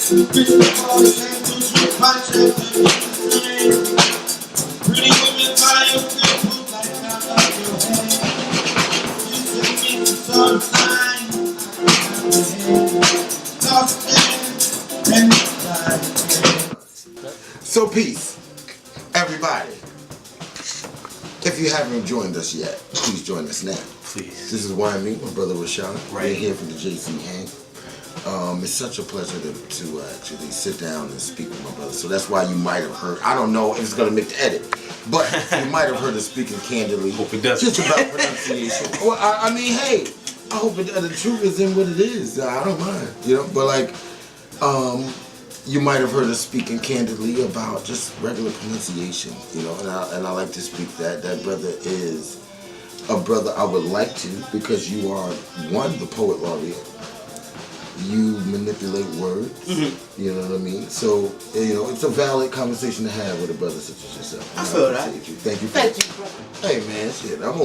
Pretty boys and two punch and pretty women by your crib, like I love your head. You say me some sign, so peace, everybody. If you haven't joined us yet, please join us now. Please. This is why I meet my brother Rashad. Right. We're here from the JC Hang. It's such a pleasure to actually sit down and speak with my brother. So that's why you might have heard, I don't know if it's going to make the edit, but you might have heard us speaking candidly. Hope it does. Just about pronunciation. Well, I mean, hey, I hope the truth is in what it is. I don't mind, but like, you might have heard us speaking candidly about just regular pronunciation, and I like to speak that. That brother is a brother I would like to, because you are, one, the poet laureate. You manipulate words, you know what I mean? So, it's a valid conversation to have with a brother such as yourself. I feel that. You. Thank you, brother. Hey man, shit, I'm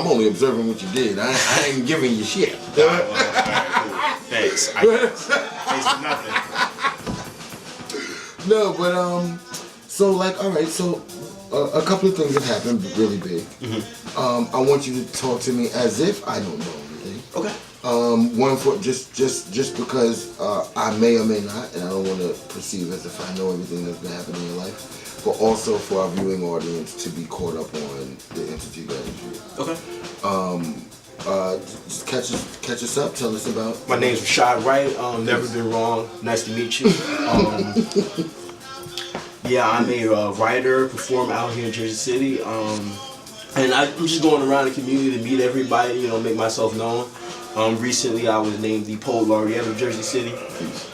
only observing what you did. I ain't giving you shit. Thanks. Thanks for nothing. No, but so like, all right, so a couple of things have happened really big. I want you to talk to me as if I don't know anything. Okay. One for just because I may or may not, and I don't want to perceive as if I know everything that's been happening in your life, but also for our viewing audience to be caught up on the entity that is you. Okay. Just catch us up. Tell us about. My name's Rashad Wright. Never been wrong. Nice to meet you. Yeah, I'm a writer, performer out here in Jersey City. And I'm just going around the community to meet everybody, make myself known. Recently, I was named the Poet Laureate of Jersey City.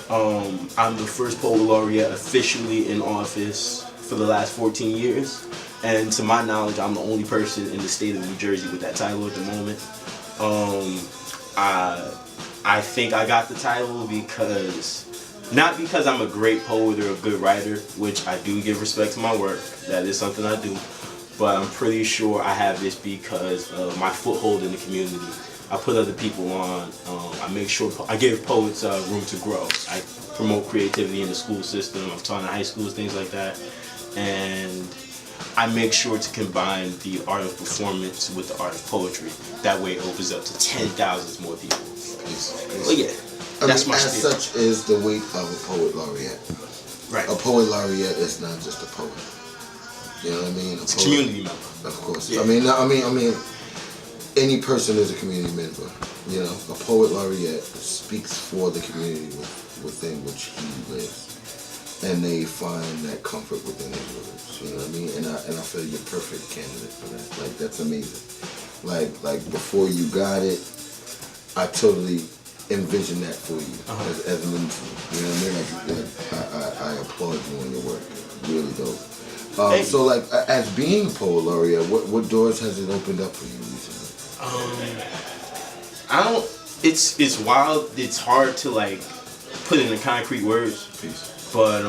I'm the first Poet Laureate officially in office for the last 14 years. And to my knowledge, I'm the only person in the state of New Jersey with that title at the moment. I think I got the title not because I'm a great poet or a good writer, which I do give respect to my work. That is something I do. But I'm pretty sure I have this because of my foothold in the community. I put other people on. I make sure I give poets room to grow. I promote creativity in the school system. I've taught in high schools, things like that. And I make sure to combine the art of performance with the art of poetry. That way it opens up to 10,000 more people. Well, yeah, that's my as spiel. such is the weight of a poet laureate. Right. A poet laureate is not just a poet. You know what I mean? It's a community member. Of course. Yeah. I mean, any person is a community member. A poet laureate speaks for the community within which he lives, and they find that comfort within his words. You know what I mean? And I feel you're a perfect candidate for that. Like, that's amazing. Like before you got it, I totally envisioned that for you as an intern. You know what I mean? I applaud you on your work. Really dope. So like, as being a poet laureate, what doors has it opened up for you recently? It's wild. It's hard to like put into concrete words. Peace. But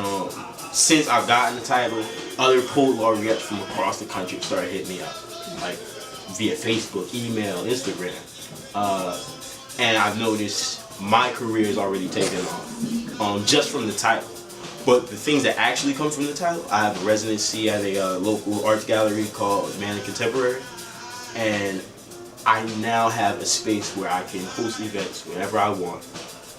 since I've gotten the title, other poet laureates from across the country started hitting me up, like via Facebook, email, Instagram, and I've noticed my career is already taken off, just from the title. But the things that actually come from the title, I have a residency at a local art gallery called Man and Contemporary, and I now have a space where I can host events whenever I want.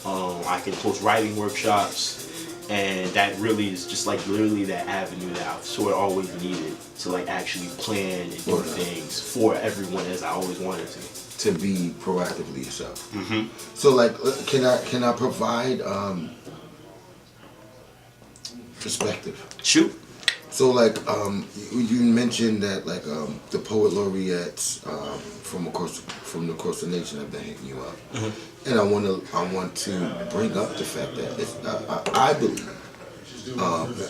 I can host writing workshops, and that really is just like literally that avenue that I've sort of always needed to like actually plan and do things for everyone as I always wanted to. To be proactively yourself. So like, can I provide perspective? Shoot. So like, you mentioned that like the poet laureates from across the nation have been hitting you up, and I want to bring up the fact that I believe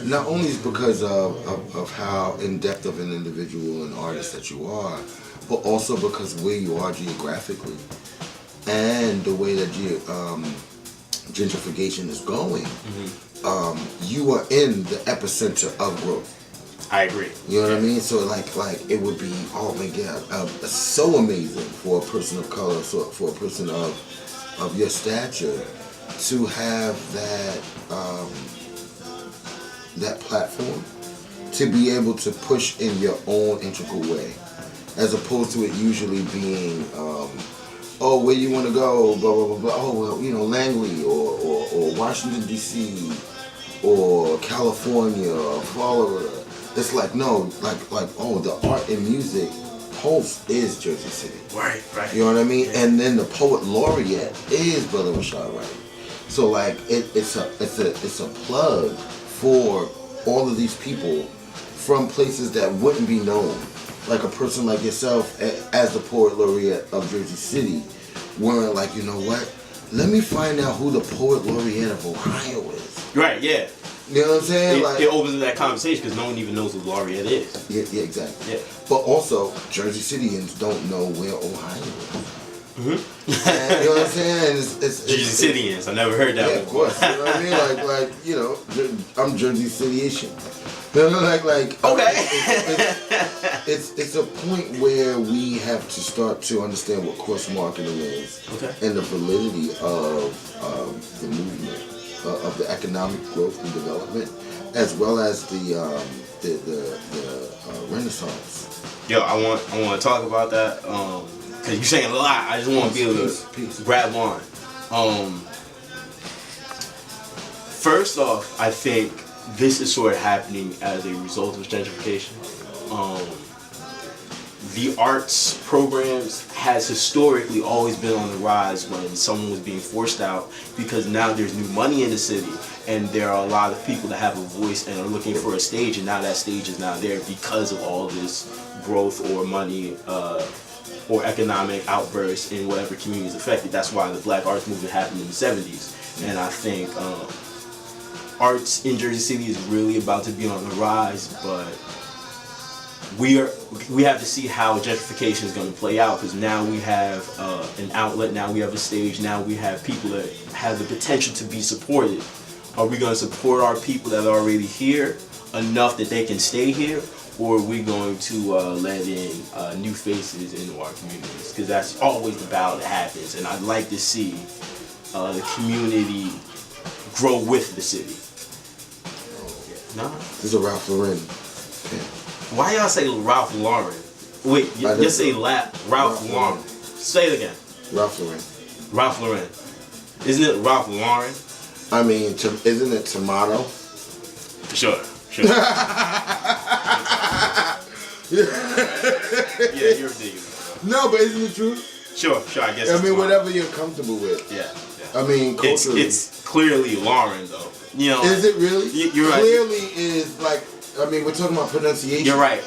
not only is because of how in depth of an individual and artist that you are, but also because where you are geographically and the way that gentrification is going. You are in the epicenter of growth. I agree. You know what I mean? So like it would be, oh my God, so amazing for a person of color, so for a person of your stature, to have that that platform to be able to push in your own integral way, as opposed to it usually being, oh, where you want to go, blah, blah, blah, blah. Oh, well, you know, Langley or Washington, D.C., or California or Florida. It's like, no, like oh, the art and music pulse is Jersey City. Right. You know what I mean? Yeah. And then the poet laureate is Brother Rashad Wright. So like it's a plug for all of these people from places that wouldn't be known. Like a person like yourself as the poet laureate of Jersey City, weren't like, you know what? Let me find out who the poet laureate of Ohio is. Right, yeah. You know what I'm saying? It opens up that conversation because no one even knows who laureate is. Yeah, exactly. Yeah. But also, Jersey Cityans don't know where Ohio is. Mm-hmm. And, you know what I'm saying? It's Jersey Cityans. I never heard that Yeah, one. of course. You know what I mean? Like you know, I'm Jersey City-ian. You know, like Okay. It's a point where we have to start to understand what course marketing is, Okay. and the validity of the movement, of the economic growth and development, as well as the Renaissance. Yo, I want to talk about that because you're saying a lot. I just want to be able to grab on. First off, I think this is sort of happening as a result of gentrification. The arts programs has historically always been on the rise when someone was being forced out, because now there's new money in the city and there are a lot of people that have a voice and are looking for a stage, and now that stage is now there because of all this growth or money or economic outbursts in whatever community is affected. That's why the Black Arts Movement happened in the 70s. And I think arts in Jersey City is really about to be on the rise, but we have to see how gentrification is going to play out, because now we have an outlet, now we have a stage, now we have people that have the potential to be supported. Are we going to support our people that are already here enough that they can stay here, or are we going to let in new faces into our communities? Because that's always the battle that happens, and I'd like to see the community grow with the city. No? This is a Ralph Lauren pen. Why y'all say Ralph Lauren? Wait, just say Ralph Lauren. Say it again. Ralph Lauren. Ralph Lauren. Isn't it Ralph Lauren? I mean, isn't it tomato? Sure. Yeah, you're ridiculous. No, but isn't it true? Sure, I guess. I mean, whatever you're comfortable with. Yeah. I mean, culturally. It's clearly Lauren, though. You know. Is it really? You're right. Clearly is like, I mean, we're talking about pronunciation. You're right.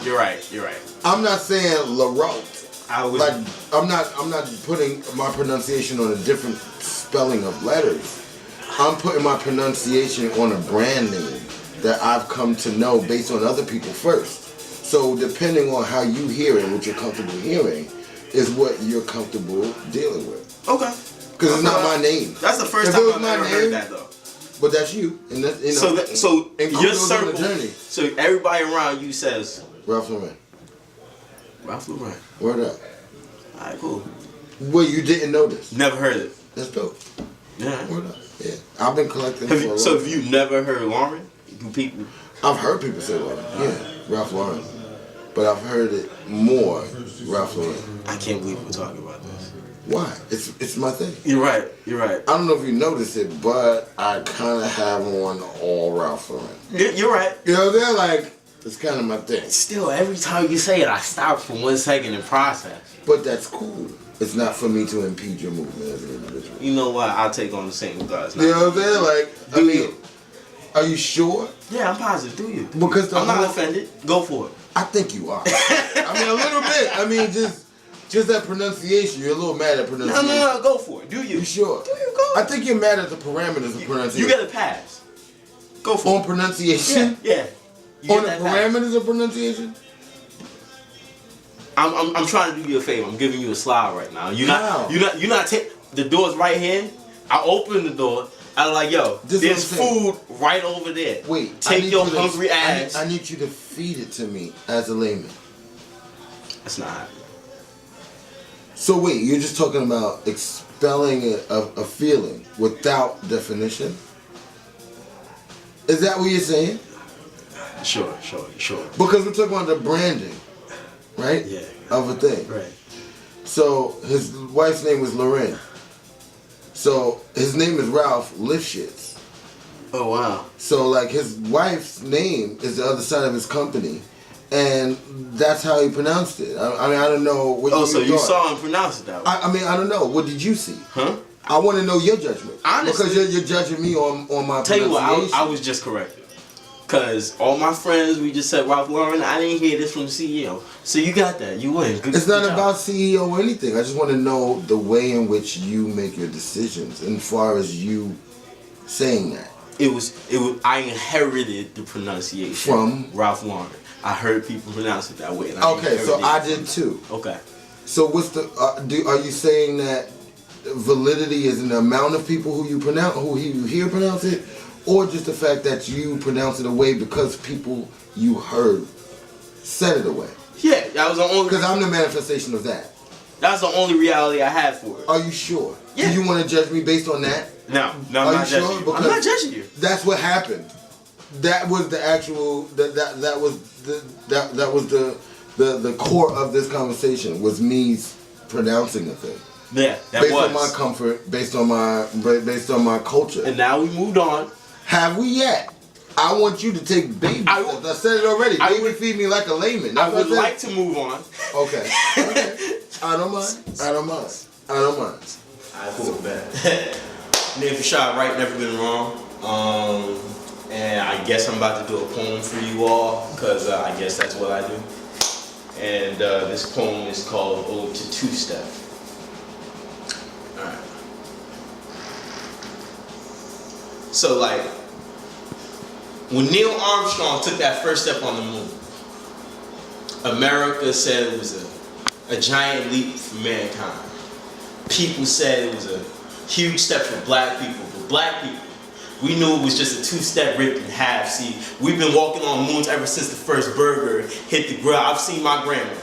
I'm not saying LaRoute. I was like, I'm not putting my pronunciation on a different spelling of letters. I'm putting my pronunciation on a brand name that I've come to know based on other people first. So depending on how you hear it, what you're comfortable hearing, is what you're comfortable dealing with. Okay. Because it's not my name. That's the first time I've ever heard that, though. But that's you. And that, you know, so your circle, journey. so everybody around you says Ralph Lauren. Ralph Lauren. Word up. Alright, cool. Well, you didn't know this. Never heard it. That's dope. Yeah. Word up. Yeah. I've been collecting for a long So time. have you never heard Lauren? Do people? I've heard people say Lauren. Yeah. Ralph Lauren. But I've heard it more Ralph Lauren. I can't believe we're talking about this. Why? It's my thing. You're right. I don't know if you noticed it, but I kind of have on all Ralph Lauren. You're right. You know, they're like, it's kind of my thing. Still, every time you say it, I stop for 1 second and process. But that's cool. It's not for me to impede your movement as an individual. You know what? I'll take on the same guys. You know what I'm saying? Like, I mean, are you sure? Yeah, I'm positive. Do you? Because I'm not offended. Go for it. I think you are. I mean, a little bit. I mean, just that pronunciation. You're a little mad at pronunciation. No. Go for it. Do you? You sure? Do you? Go. I think you're mad at the parameters of pronunciation. You get a pass. Go for On it. pronunciation? Yeah. You On the get that pass. parameters of pronunciation? I'm trying to do you a favor. I'm giving you a slide right now. You're not the door's right here. I open the door. I'm like, yo, there's food right over there. Wait, take your hungry ass. I need you to feed it to me as a layman. That's not happening. So wait, you're just talking about expelling a feeling without definition? Is that what you're saying? Sure. Because we're talking about the branding, right? Yeah. Of a thing. Right. So his wife's name was Lorraine. So his name is Ralph Lifshitz. Oh wow. So like his wife's name is the other side of his company, and that's how he pronounced it. I mean, I don't know what Oh, so you thought. saw him pronounce it that way? I mean, I don't know. What did you see? Huh? I want to know your judgment. Honestly, because you're judging me on my tell you what, pronunciation. I was just corrected. Cause all my friends, we just said Ralph Lauren. I didn't hear this from the CEO. So you got that. You win. It's not good job. about CEO or anything. I just want to know the way in which you make your decisions, as far as you saying that. It was. I inherited the pronunciation From Ralph Lauren. I heard people pronounce it that way. And okay, so inherited I it. did too. Okay. So what's the? Are you saying that validity is in the amount of people who you hear pronounce it, or just the fact that you pronounce it away because people you heard said it away? Yeah, that was the only. Because I'm the manifestation of that. That's the only reality I had for it. Are you sure? Yeah. Do you want to judge me based on that? No, Are I'm you not sure? judging you. Because I'm not judging you. That's what happened. That was the actual. That was the core of this conversation, was me pronouncing the thing. Yeah, that based was. on my comfort, based on my culture. And now we moved on. Have we yet? I want you to take baby. I said it already. Baby feed me like a layman. I would like to move on. Okay. I don't mind. I feel bad. Name Rashad Wright, never been wrong. And I guess I'm about to do a poem for you all, because I guess that's what I do. And this poem is called Ode to Two-Step. Alright. So like, when Neil Armstrong took that first step on the moon, America said it was a giant leap for mankind. People said it was a huge step for black people. But black people, we knew it was just a two-step ripped in half. See, we've been walking on moons ever since the first burger hit the grill. I've seen my grandma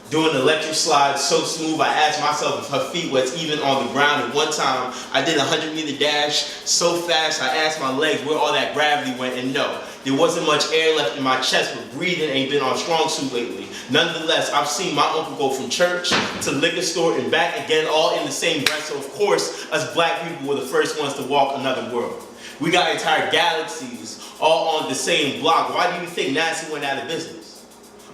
doing electric slides so smooth, I asked myself if her feet was even on the ground. And one time, I did a 100-meter dash so fast, I asked my legs where all that gravity went, and no, there wasn't much air left in my chest, but breathing ain't been on strong suit lately. Nonetheless, I've seen my uncle go from church to liquor store and back again, all in the same breath. So of course, us black people were the first ones to walk another world. We got entire galaxies all on the same block. Why do you think NASA went out of business?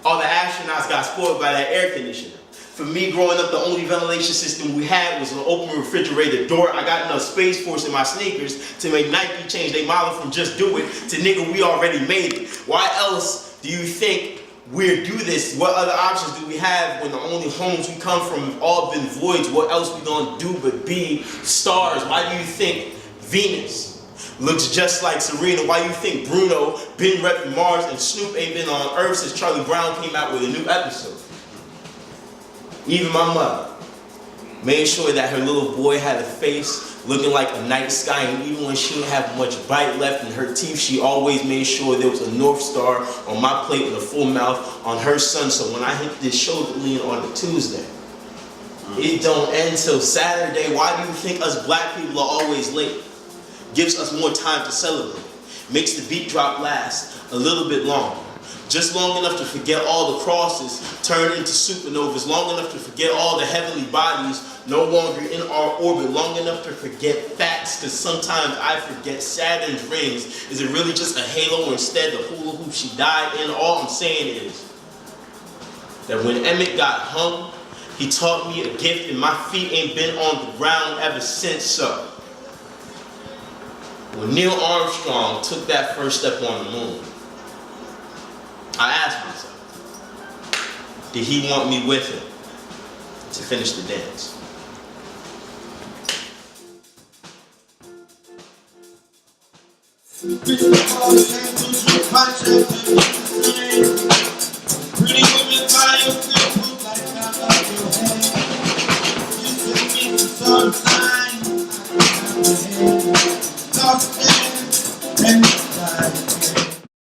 All the astronauts got spoiled by that air conditioner. For me, growing up, the only ventilation system we had was an open refrigerator door. I got enough Space Force in my sneakers to make Nike change their model from just do it to nigga, we already made it. Why else do you think we'd do this? What other options do we have when the only homes we come from have all been voids? What else we gonna do but be stars? Why do you think Venus looks just like Serena? Why you think Bruno been repping Mars and Snoop ain't been on Earth since Charlie Brown came out with a new episode? Even my mother made sure that her little boy had a face looking like a night sky, and even when she didn't have much bite left in her teeth, she always made sure there was a North Star on my plate and a full mouth on her son. So when I hit this shoulder lean on a Tuesday, it don't end till Saturday. Why do you think us black people are always late? Gives us more time to celebrate. Makes the beat drop last a little bit longer. Just long enough to forget all the crosses turn into supernovas. Long enough to forget all the heavenly bodies no longer in our orbit. Long enough to forget facts, because sometimes I forget Saturn's rings. Is it really just a halo, or instead the hula hoop she died in? All I'm saying is that when Emmett got hung, he taught me a gift, and my feet ain't been on the ground ever since. So when Neil Armstrong took that first step on the moon, I asked myself, did he want me with him to finish the dance? Pretty women buy your